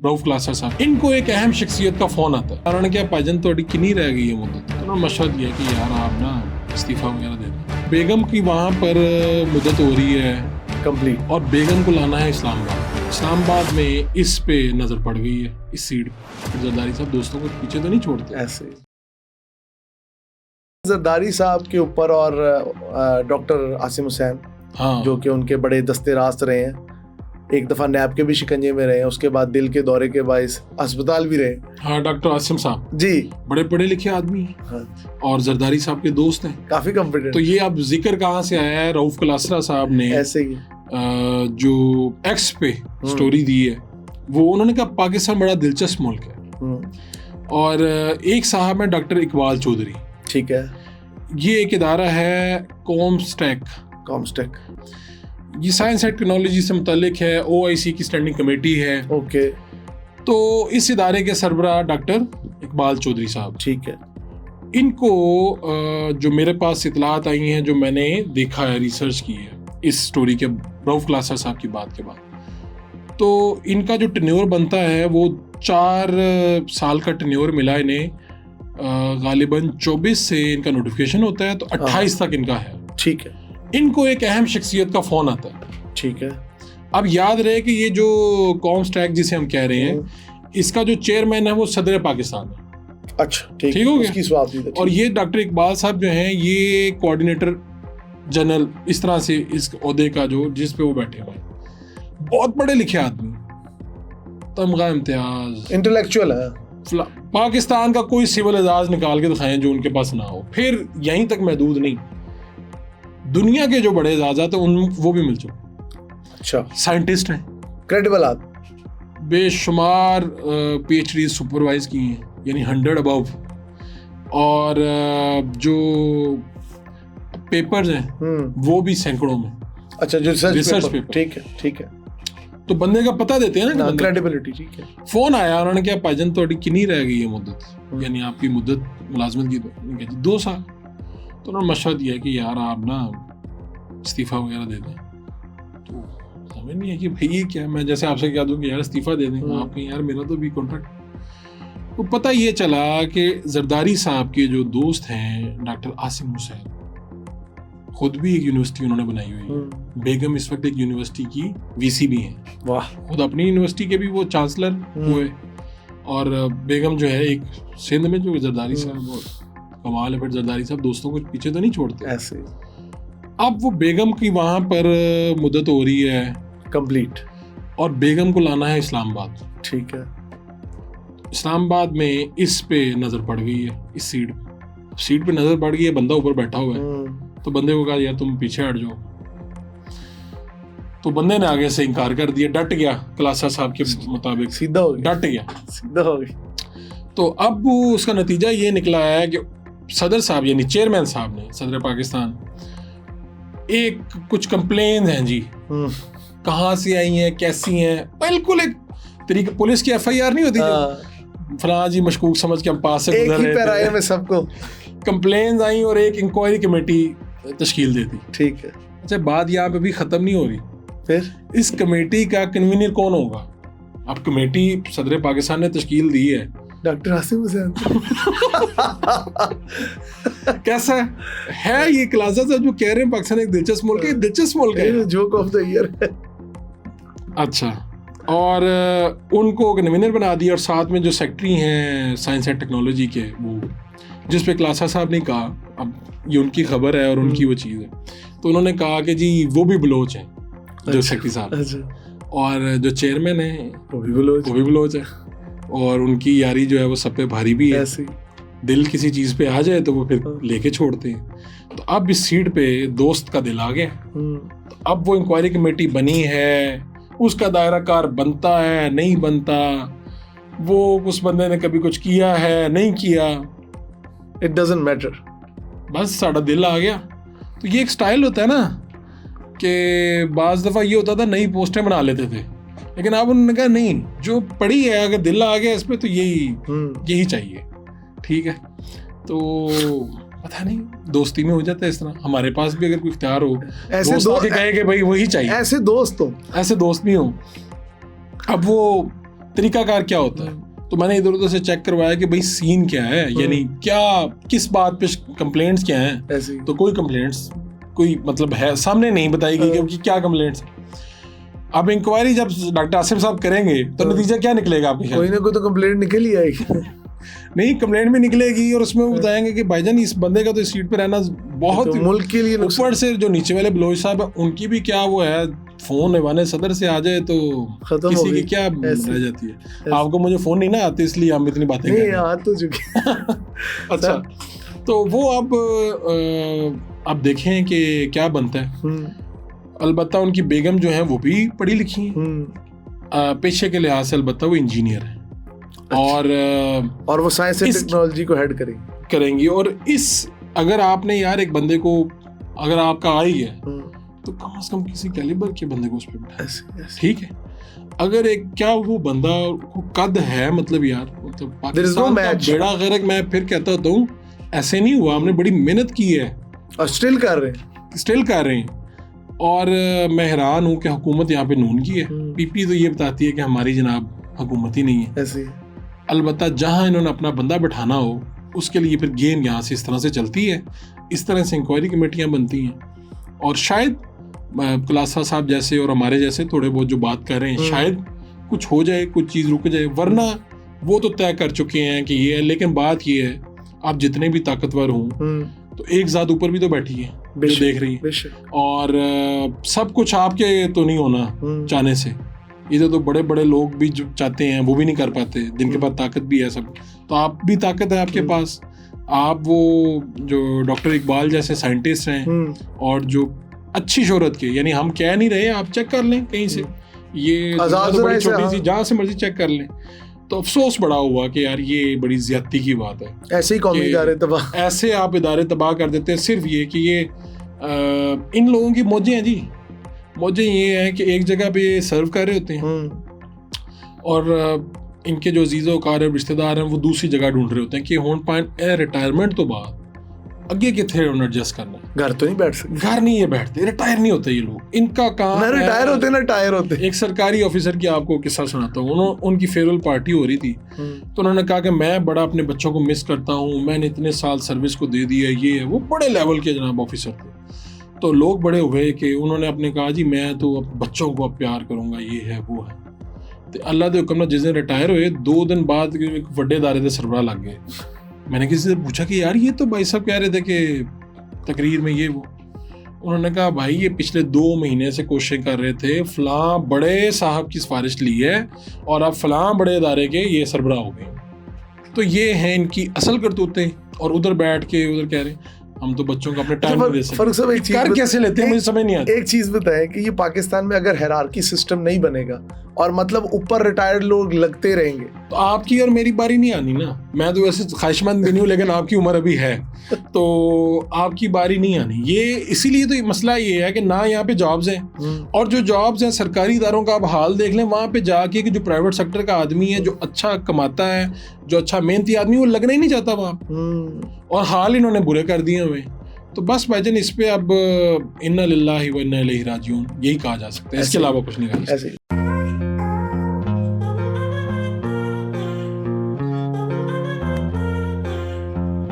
رؤف کلاسر صاحب ان کو ایک اہم شخصیت کا فون آتا ہے. انہوں نے کہا پاجن تھوڑی کنی رہ گئی ہے مدت. انہوں نے مشورہ دیا کہ یار آپ نا استعفیٰ وغیرہ دے دیں. بیگم کی وہاں پر مدت ہو رہی ہے کمپلیٹ, اور بیگم کو لانا ہے اسلام آباد. اسلام آباد میں اس پہ نظر پڑ گئی ہے, اس سیٹ پہ. زرداری صاحب دوستوں کو پیچھے تو نہیں چھوڑتے ایسے. زرداری صاحب کے اوپر اور ڈاکٹر عاصم حسین, ہاں, جو کہ ان کے بڑے دستے راست رہے ہیں, ایک دفعہ نیب کے بھی شکنجے میں رہے ہیں, اس کے بعد دل کے دورے کے باعث اسپتال بھی رہے. ہاں ڈاکٹر عاصم صاحب جی بڑے پڑھے لکھے آدمی ہیں, ہاں, اور زرداری صاحب کے دوست ہیں, کافی کمپیٹنٹ. تو یہ اب ذکر کہاں سے آیا ہے؟ رؤف کلاسرا صاحب نے ایسے ہی جو ایکس پہ سٹوری دی ہے, وہ انہوں نے کہا پاکستان بڑا دلچسپ ملک ہے. اور ایک صاحب ہیں ڈاکٹر اقبال چودھری, ٹھیک ہے, یہ ایک ادارہ ہے کامسٹیک. یہ سائنس اینڈ ٹیکنالوجی سے متعلق ہے, OIC کی اسٹینڈنگ کمیٹی ہے. اوکے, تو اس ادارے کے سربراہ ڈاکٹر اقبال چودھری صاحب, ٹھیک ہے. ان کو جو میرے پاس اطلاعات آئی ہیں, جو میں نے دیکھا ہے, ریسرچ کی ہے اس سٹوری کے رؤف کلاسر صاحب کی بات کے بعد, تو ان کا جو ٹینیور بنتا ہے وہ 4 سال کا ٹینیور ملا انہیں. غالباً 24 سے ان کا نوٹیفیکیشن ہوتا ہے, تو 28 تک ان کا ہے. ٹھیک ہے. ان کو ایک اہم شخصیت کا فون آتا ہے. ٹھیک ہے. اب یاد رہے کہ یہ جو کامسٹیک جسے ہم کہہ رہے ہیں, اس کا جو چیئرمین ہے وہ صدر پاکستان ہے. اچھا, ٹھیک ہو اس کی سواب دی. اور یہ ڈاکٹر اقبال صاحب جو ہیں, یہ کوآرڈینیٹر جنرل اس طرح سے اس عہدے کا جو جس پہ وہ بیٹھے ہوئے ہیں, بہت پڑھے لکھے آدمی, تمغہ امتیاز, انٹلیکچوئل ہے. پاکستان کا کوئی سول اعزاز نکال کے دکھائیں جو ان کے پاس نہ ہو. پھر یہیں تک محدود نہیں, دنیا کے جو بڑے اعزازات ہیں وہ بھی مل چکے. اچھا, سائنٹسٹ ہیں, کریڈیبل آدمی, بے شمار PhD سپروائز کی ہیں, یعنی 100 ابو. اور جو پیپرز ہیں وہ بھی سینکڑوں میں. اچھا, جو ریسرچ پیپر. ٹھیک ہے, ٹھیک ہے. تو بندے کا پتہ دیتے ہیں نا, کریڈیبلٹی. ٹھیک ہے. فون آیا, انہوں نے کہا پاجن تھوڑی کنی رہ گئی ہے مدت, یعنی آپ کی مدت ملازمت کی 2 سال. تو انہوں نے مشورہ دیا کہ یار آپ نا استعفیٰ وغیرہ دے دیں. تو سمجھ نہیں ہے کہ بھائی یہ کیا, میں جیسے آپ سے کہہ دوں کہ یار استعفیٰ دے دیں, آپ کہیں یار میرا تو بھی کانٹریکٹ. تو پتہ یہ چلا کہ زرداری صاحب کے جو دوست ہیں ڈاکٹر عاصم حسین, خود بھی ایک یونیورسٹی انہوں نے بنائی ہوئی ہے. بیگم اس وقت ایک یونیورسٹی کی VC بھی ہیں. واہ. خود اپنی یونیورسٹی کے بھی وہ چانسلر ہوئے, اور بیگم جو ہے ایک سندھ میں, جو زرداری صاحب وہ کمال ہے. پھر زرداری صاحب دوستوں کو پیچھے تو نہیں چھوڑتے ایسے. اب وہ بیگم کی وہاں پر مدت ہو رہی ہے کمپلیٹ, اور بیگم کو لانا ہے اسلام آباد. ٹھیک ہے. اسلام آباد میں اس پہ نظر پڑ گئی ہے, اس سیٹ پہ نظر پڑ گئی ہے. بندہ اوپر بیٹھا ہوا ہے, تو بندے کو کہا یار تم پیچھے ہٹ جاؤ. تو بندے نے آگے سے انکار کر دیا, ڈٹ گیا. کلاسا صاحب کے مطابق سیدھا ہو گیا, ڈٹ گیا, سیدھا ہو گیا. تو اب اس کا نتیجہ یہ نکلا ہے کہ صدر صاحب یعنی چیئرمین صاحب نے, صدر پاکستان, ایک کچھ کمپلین ہیں جی, کہاں سے آئی ہیں, کیسی ہیں, بالکل ایک طریقہ پولیس کی FIR نہیں ہوتی, فلاں جی مشکوک سمجھ کے ہم پاس سے گزر رہے تھے, میں سب کو کمپلینز آئیں اور ایک انکوائری کمیٹی تشکیل دیتی. ٹھیک ہے. اچھا, بات یہاں پہ بھی ختم نہیں ہو رہی. پھر اس کمیٹی کا کنوینر کون ہوگا؟ اب کمیٹی صدر پاکستان نے تشکیل دی ہے, ڈاکٹر عاصم حسین. کیسا ہے یہ کلاسا صاحب جو کہہ رہے ہیں پاکستان ایک دلچسپ ملک ہے, دلچسپ ملک ہے, جوک آف دا ایئر ہے. اچھا, اور ان کو کنوینر بنا دیا, اور ساتھ میں جو سیکٹری ہیں سائنس اینڈ ٹیکنالوجی کے, وہ جس پہ کلاسا صاحب نے کہا, اب یہ ان کی خبر ہے اور ان کی وہ چیز ہے, تو انہوں نے کہا کہ جی وہ بھی بلوچ ہیں جو سیکٹری صاحب, اور جو چیئرمین ہیں وہ بھی بلوچ ہے, اور ان کی یاری جو ہے وہ سب پہ بھاری بھی ہے. دل کسی چیز پہ آ جائے تو وہ پھر لے کے چھوڑتے ہیں. تو اب اس سیٹ پہ دوست کا دل آ گیا. تو اب وہ انکوائری کمیٹی بنی ہے, اس کا دائرہ کار بنتا ہے نہیں بنتا, وہ اس بندے نے کبھی کچھ کیا ہے نہیں کیا, اٹ ڈزنٹ میٹر, بس ساڑھا دل آ گیا. تو یہ ایک سٹائل ہوتا ہے نا کہ بعض دفعہ یہ ہوتا تھا نئی پوسٹیں بنا لیتے تھے, لیکن اب انہوں نے کہا نہیں, جو پڑی ہے اگر دل آ گیا اس پہ تو یہی چاہیے. ٹھیک ہے, تو پتہ نہیں دوستی میں ہو جاتا ہے اس طرح. ہمارے پاس بھی اگر کوئی اختیار ہو, ایسے دوست کہے کہ بھائی وہی چاہیے, ایسے دوست بھی ہوں. اب وہ طریقہ کار کیا ہوتا ہے. تو میں نے ادھر ادھر سے چیک کروایا کہ بھائی سین کیا ہے, یعنی کیا کس بات پہ کمپلینٹس کیا ہیں. تو کوئی کمپلینٹس کوئی مطلب ہے سامنے نہیں بتائی گئی کہ کیا کمپلینٹس. اب انکوائری جب ڈاکٹر آصف صاحب کریں گے تو نتیجہ کیا نکلے گا آپ کے خیال؟ کوئی نہ کوئی تو کمپلینٹ نکل ہی آئے گی. نہیں کمپلینٹ بھی نکلے گی اور اس میں وہ بتائیں گے کہ بھائی جان اس بندے کا تو اس سیٹ پہ رہنا بہت ملک کے لیے. اوپر سے جو نیچے والے بلوچ صاحب ہیں ان کی بھی کیا وہ ہے, فون ایوان صدر سے آ جائے تو کسی کی کیا رہ جاتی ہے. آپ کو مجھے فون نہیں نا آتے اس لیے ہم اتنی باتیں نہیں آ تو چکی. اچھا تو وہ اب دیکھیں کہ کیا بنتا ہے. البتہ ان کی بیگم جو ہیں وہ بھی پڑھی لکھی ہیں, پیشے کے لحاظ سے البتہ وہ انجینئر ہیں, اور وہ سائنس اینڈ ٹیکنالوجی کو ہیڈ کریں گی. اور اگر آپ نے یار ایک بندے کو اگر آپ کا آئی ہے تو کم از کم کسی کیلیبر کے بندے کو اس پہ بٹھائیں. ٹھیک ہے, اگر ایک کیا وہ بندہ قد ہے, مطلب یار مطلب پاکستان کا بیڑا غرق. میں پھر کہتا ہوتا ہوں ایسے نہیں ہوا, ہم نے بڑی محنت کی ہے اور اسٹل کر رہے ہیں. اور میں حیران ہوں کہ حکومت یہاں پہ نون کی ہے. پی پی تو یہ بتاتی ہے کہ ہماری جناب حکومت ہی نہیں ہے. البتہ جہاں انہوں نے اپنا بندہ بٹھانا ہو اس کے لیے پھر گیم یہاں سے اس طرح سے چلتی ہے, اس طرح سے انکوائری کمیٹیاں بنتی ہیں. اور شاید کلاسا صاحب جیسے اور ہمارے جیسے تھوڑے بہت جو بات کر رہے ہیں شاید کچھ ہو جائے, کچھ چیز رک جائے, ورنہ وہ تو طے کر چکے ہیں کہ یہ ہے. لیکن بات یہ ہے آپ جتنے بھی طاقتور ہوں تو ایک ذات اوپر بھی تو بیٹھی ہے جو دیکھ رہی ہے, اور سب کچھ آپ کے تو نہیں ہونا چاہنے سے. ادھر تو بڑے بڑے لوگ بھی جو چاہتے ہیں وہ بھی نہیں کر پاتے, جن کے پاس طاقت بھی ہے سب. تو آپ بھی طاقت ہے آپ کے پاس, آپ وہ جو ڈاکٹر اقبال جیسے سائنٹسٹ ہیں اور جو اچھی شہرت کے, یعنی ہم کہہ نہیں رہے, آپ چیک کر لیں کہیں سے, یہ بڑی چھوٹی سی جہاں سے مرضی چیک کر لیں. تو افسوس بڑا ہوا کہ یار یہ بڑی زیادتی کی بات ہے. ایسے ہی قومی ادارے تباہ, ایسے آپ ادارے تباہ کر دیتے ہیں. صرف یہ کہ یہ ان لوگوں کی موجیں ہیں جی. موجیں یہ ہیں کہ ایک جگہ پہ یہ سرو کر رہے ہوتے ہیں اور ان کے جو عزیز و اقارب ہیں, رشتہ دار ہیں, وہ دوسری جگہ ڈھونڈ رہے ہوتے ہیں کہ ہون پوائنٹ ریٹائرمنٹ تو بعد اگے کتنے انہوں نے ایڈجسٹ کرنا ہے. گھر تو نہیں بیٹھ سکتے, گھر نہیں یہ بیٹھتے, ریٹائر نہیں ہوتے یہ لوگ. ان کا کام نہ ریٹائر ہوتے نہ ٹائر ہوتے. ایک سرکاری آفیسر کی آپ کو قصہ سناتا ہوں. ان کی فیئرویل پارٹی ہو رہی تھی تو انہوں نے کہا کہ میں بڑا اپنے بچوں کو مس کرتا ہوں, میں نے اتنے سال سروس کو دے دی ہے, یہ ہے وہ. بڑے لیول کے جناب آفیسر تھے. تو لوگ بڑے ہوئے کہ انہوں نے اپنے کہا جی میں تو بچوں کو اب پیار کروں گا, یہ ہے وہ ہے. تو اللہ کے حکم جس دن ریٹائر ہوئے 2 دن بعد بڑے ادارے کے سربراہ لگ گئے. میں نے کسی سے پوچھا کہ یار یہ تو بھائی صاحب کہہ رہے تھے کہ تقریر میں یہ وہ. انہوں نے کہا بھائی یہ پچھلے 2 مہینے سے کوشش کر رہے تھے, فلاں بڑے صاحب کی سفارش لی ہے اور اب فلاں بڑے ادارے کے یہ سربراہ ہو گئے. تو یہ ہیں ان کی اصل کرتوتیں. اور ادھر بیٹھ کے ادھر کہہ رہے ہیں ہم تو بچوں کو اپنے ٹائم دے سکتے. کر کیسے لیتے ہیں مجھے سمجھ نہیں آتی. ایک چیز بتائیں کہ یہ پاکستان میں اگر ہیرارکی سسٹم نہیں بنے گا اور مطلب اوپر ریٹائرڈ لوگ لگتے رہیں گے تو آپ کی اور میری باری نہیں آنی نا. میں تو ویسے خواہش مند بھی نہیں ہوں لیکن آپ کی عمر ابھی ہے تو آپ کی باری نہیں آنی. یہ اسی لیے تو مسئلہ یہ ہے کہ نہ یہاں پہ جابز ہیں, اور جو جابز ہیں سرکاری اداروں کا آپ حال دیکھ لیں, وہاں پہ جا کے کہ جو پرائیویٹ سیکٹر کا آدمی ہے جو اچھا کماتا ہے, جو اچھا محنتی آدمی, وہ لگنا ہی نہیں چاہتا وہاں, اور حال انہوں نے برے کر دیے ہوئے. تو بس بھائی جان اس پہ اب انا للہ و انا الیہ راجعون یہی کہا جا سکتا ہے, اس کے علاوہ کچھ نہیں کہا جا سکتا.